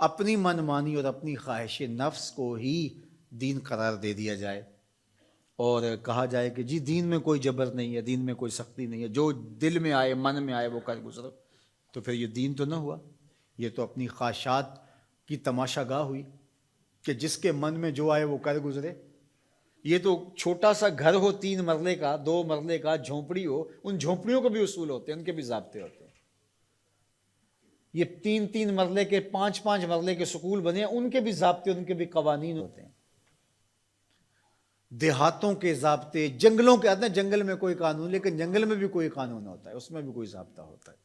اپنی من مانی اور اپنی خواہش نفس کو ہی دین قرار دے دیا جائے اور کہا جائے کہ جی دین میں کوئی جبر نہیں ہے، دین میں کوئی سختی نہیں ہے، جو دل میں آئے من میں آئے وہ کر گزرو، تو پھر یہ دین تو نہ ہوا، یہ تو اپنی خواہشات کی تماشا گاہ ہوئی کہ جس کے من میں جو آئے وہ کر گزرے۔ یہ تو چھوٹا سا گھر ہو 3 مرلے کا 2 مرلے کا، جھونپڑی ہو، ان جھونپڑیوں کو بھی اصول ہوتے ہیں، ان کے بھی ضابطے ہوتے ہیں۔ یہ 3 مرلے کے 5 مرلے کے سکول بنے ہیں، ان کے بھی ضابطے، ان کے بھی قوانین ہوتے ہیں۔ دیہاتوں کے ضابطے، جنگلوں کے آتے ہیں، جنگل میں کوئی قانون، لیکن جنگل میں بھی کوئی قانون ہوتا ہے، اس میں بھی کوئی ضابطہ ہوتا ہے۔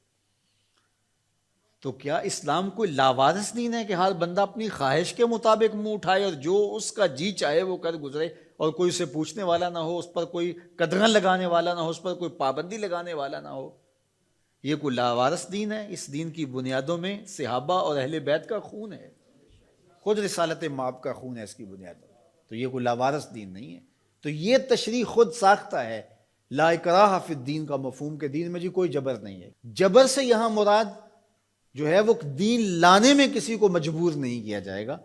تو کیا اسلام کوئی لاوارث دین ہے کہ ہر بندہ اپنی خواہش کے مطابق منہ اٹھائے اور جو اس کا جی چاہے وہ کر گزرے، اور کوئی اسے پوچھنے والا نہ ہو، اس پر کوئی قدغن لگانے والا نہ ہو، اس پر کوئی پابندی لگانے والا نہ ہو؟ یہ کوئی لاوارث دین ہے؟ اس دین کی بنیادوں میں صحابہ اور اہل بیت کا خون ہے، خود رسالت مآب کا خون ہے اس کی بنیادوں میں، تو یہ کوئی لاوارث دین نہیں ہے۔ تو یہ تشریح خود ساختہ ہے، لا اکراہ فی الدین کا مفہوم، کہ دین میں جی کوئی جبر نہیں ہے۔ جبر سے یہاں مراد جو ہے وہ دین لانے میں کسی کو مجبور نہیں کیا جائے گا،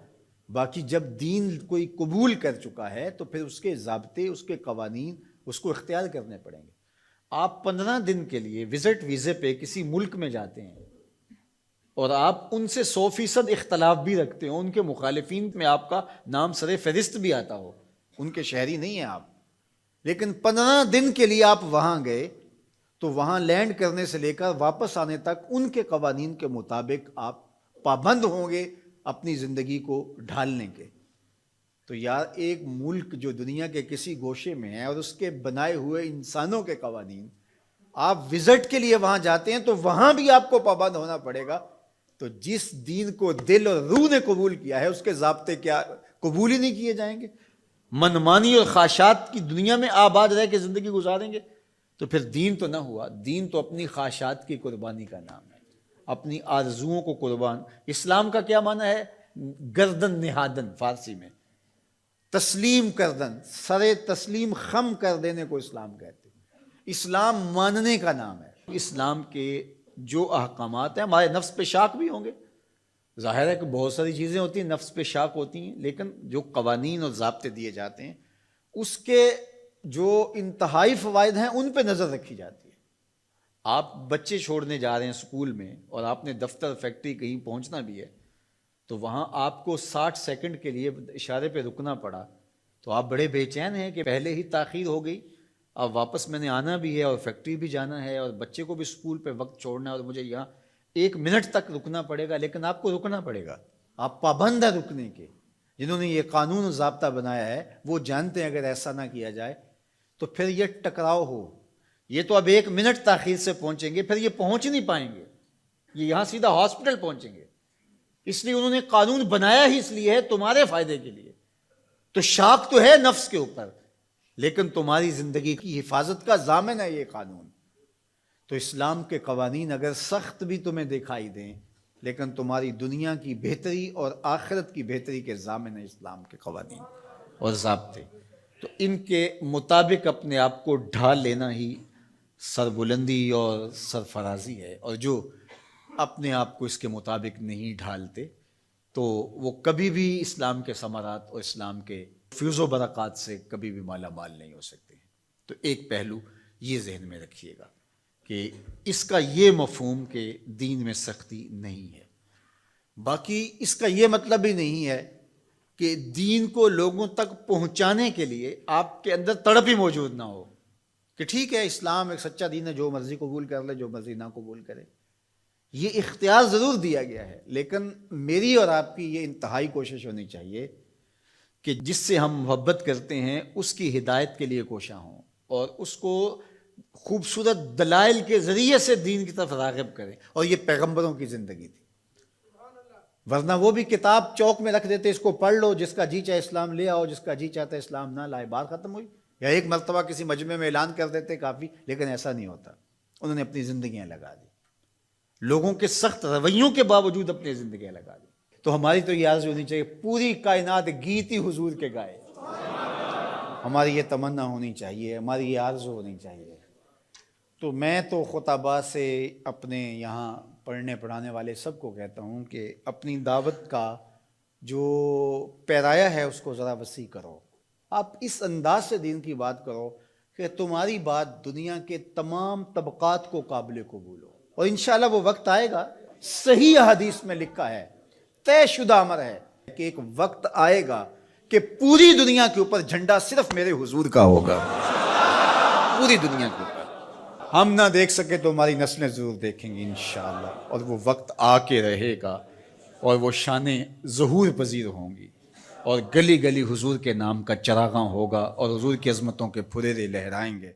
باقی جب دین کوئی قبول کر چکا ہے تو پھر اس کے ضابطے، اس کے قوانین اس کو اختیار کرنے پڑیں گے۔ آپ 15 دن کے لیے وزٹ ویزے پہ کسی ملک میں جاتے ہیں اور آپ ان سے 100% اختلاف بھی رکھتے ہو، ان کے مخالفین میں آپ کا نام سر فہرست بھی آتا ہو، ان کے شہری نہیں ہیں آپ، لیکن 15 دن کے لیے آپ وہاں گئے تو وہاں لینڈ کرنے سے لے کر واپس آنے تک ان کے قوانین کے مطابق آپ پابند ہوں گے اپنی زندگی کو ڈھالنے کے۔ تو یار ایک ملک جو دنیا کے کسی گوشے میں ہے اور اس کے بنائے ہوئے انسانوں کے قوانین، آپ وزٹ کے لیے وہاں جاتے ہیں تو وہاں بھی آپ کو پابند ہونا پڑے گا۔ تو جس دین کو دل اور روح نے قبول کیا ہے اس کے ضابطے کیا قبول ہی نہیں کیے جائیں گے؟ منمانی اور خواہشات کی دنیا میں آباد رہ کے زندگی گزاریں گے تو پھر دین تو نہ ہوا۔ دین تو اپنی خواہشات کی قربانی کا نام ہے، اپنی آرزوؤں کو قربان۔ اسلام کا کیا معنی ہے؟ گردن نہادن، فارسی میں تسلیم کردن، سر تسلیم خم کر دینے کو اسلام کہتے ہیں۔ اسلام ماننے کا نام ہے۔ اسلام کے جو احکامات ہیں، ہمارے نفس پہ شاک بھی ہوں گے، ظاہر ہے کہ بہت ساری چیزیں ہوتی ہیں نفس پہ شاک ہوتی ہیں، لیکن جو قوانین اور ضابطے دیے جاتے ہیں اس کے جو انتہائی فوائد ہیں ان پہ نظر رکھی جاتی ہے۔ آپ بچے چھوڑنے جا رہے ہیں اسکول میں اور آپ نے دفتر فیکٹری کہیں پہنچنا بھی ہے تو وہاں آپ کو 60 سیکنڈ کے لیے اشارے پہ رکنا پڑا تو آپ بڑے بے چین ہیں کہ پہلے ہی تاخیر ہو گئی، اب واپس میں نے آنا بھی ہے اور فیکٹری بھی جانا ہے اور بچے کو بھی اسکول پہ وقت چھوڑنا ہے اور مجھے یہاں 1 منٹ تک رکنا پڑے گا، لیکن آپ کو رکنا پڑے گا، آپ پابند ہیں رکنے کے۔ جنہوں نے یہ قانون و ضابطہ بنایا ہے وہ جانتے ہیں اگر ایسا نہ کیا جائے تو پھر یہ ٹکراؤ ہو، یہ تو اب 1 منٹ تاخیر سے پہنچیں گے، پھر یہ پہنچ نہیں پائیں گے، یہ یہاں سیدھا ہاسپٹل پہنچیں گے۔ اس لیے انہوں نے قانون بنایا ہی اس لیے ہے تمہارے فائدے کے لیے۔ تو شاک تو ہے نفس کے اوپر، لیکن تمہاری زندگی کی حفاظت کا ضامن ہے یہ قانون۔ تو اسلام کے قوانین اگر سخت بھی تمہیں دکھائی دیں لیکن تمہاری دنیا کی بہتری اور آخرت کی بہتری کے ضامن ہے اسلام کے قوانین اور ضابطے۔ تو ان کے مطابق اپنے آپ کو ڈھال لینا ہی سربلندی اور سرفرازی ہے، اور جو اپنے آپ کو اس کے مطابق نہیں ڈھالتے تو وہ کبھی بھی اسلام کے ثمرات اور اسلام کے فیض و برکات سے کبھی بھی مالا مال نہیں ہو سکتے ہیں۔ تو ایک پہلو یہ ذہن میں رکھیے گا کہ اس کا یہ مفہوم کہ دین میں سختی نہیں ہے۔ باقی اس کا یہ مطلب ہی نہیں ہے کہ دین کو لوگوں تک پہنچانے کے لیے آپ کے اندر تڑپ ہی موجود نہ ہو کہ ٹھیک ہے اسلام ایک سچا دین ہے، جو مرضی قبول کر لے، جو مرضی نہ قبول کرے۔ یہ اختیار ضرور دیا گیا ہے، لیکن میری اور آپ کی یہ انتہائی کوشش ہونی چاہیے کہ جس سے ہم محبت کرتے ہیں اس کی ہدایت کے لیے کوشاں ہوں اور اس کو خوبصورت دلائل کے ذریعے سے دین کی طرف راغب کریں۔ اور یہ پیغمبروں کی زندگی تھی، ورنہ وہ بھی کتاب چوک میں رکھ دیتے، اس کو پڑھ لو، جس کا جی چاہے اسلام لے آؤ، جس کا جی چاہتا ہے اسلام نہ لائے، بات ختم ہوئی۔ یا ایک مرتبہ کسی مجمع میں اعلان کر دیتے کافی، لیکن ایسا نہیں ہوتا، انہوں نے اپنی زندگیاں لگا دی، لوگوں کے سخت رویوں کے باوجود اپنی زندگیاں لگا دی۔ تو ہماری تو یہ عرض ہونی چاہیے پوری کائنات گیتی حضور کے گائے، ہماری یہ تمنا ہونی چاہیے، ہماری یہ آرزو ہونی چاہیے۔ تو میں تو خطبہ سے اپنے یہاں پڑھنے پڑھانے والے سب کو کہتا ہوں کہ اپنی دعوت کا جو پیرایا ہے اس کو ذرا وسیع کرو. آپ اس انداز سے دین کی بات کرو کہ تمہاری بات دنیا کے تمام طبقات کو قابل قبول ہو. اور انشاءاللہ وہ وقت آئے گا، صحیح حدیث میں لکھا ہے، طے شدہ امر ہے کہ ایک وقت آئے گا کہ پوری دنیا کے اوپر جھنڈا صرف میرے حضور کا ہوگا. پوری دنیا کے اوپر ہم نہ دیکھ سکے تو ہماری نسلیں ضرور دیکھیں گی انشاءاللہ. اور وہ وقت آ کے رہے گا اور وہ شانیں ظہور پذیر ہوں گی اور گلی گلی حضور کے نام کا چراغاں ہوگا اور حضور کی عظمتوں کے پھریرے لہرائیں گے.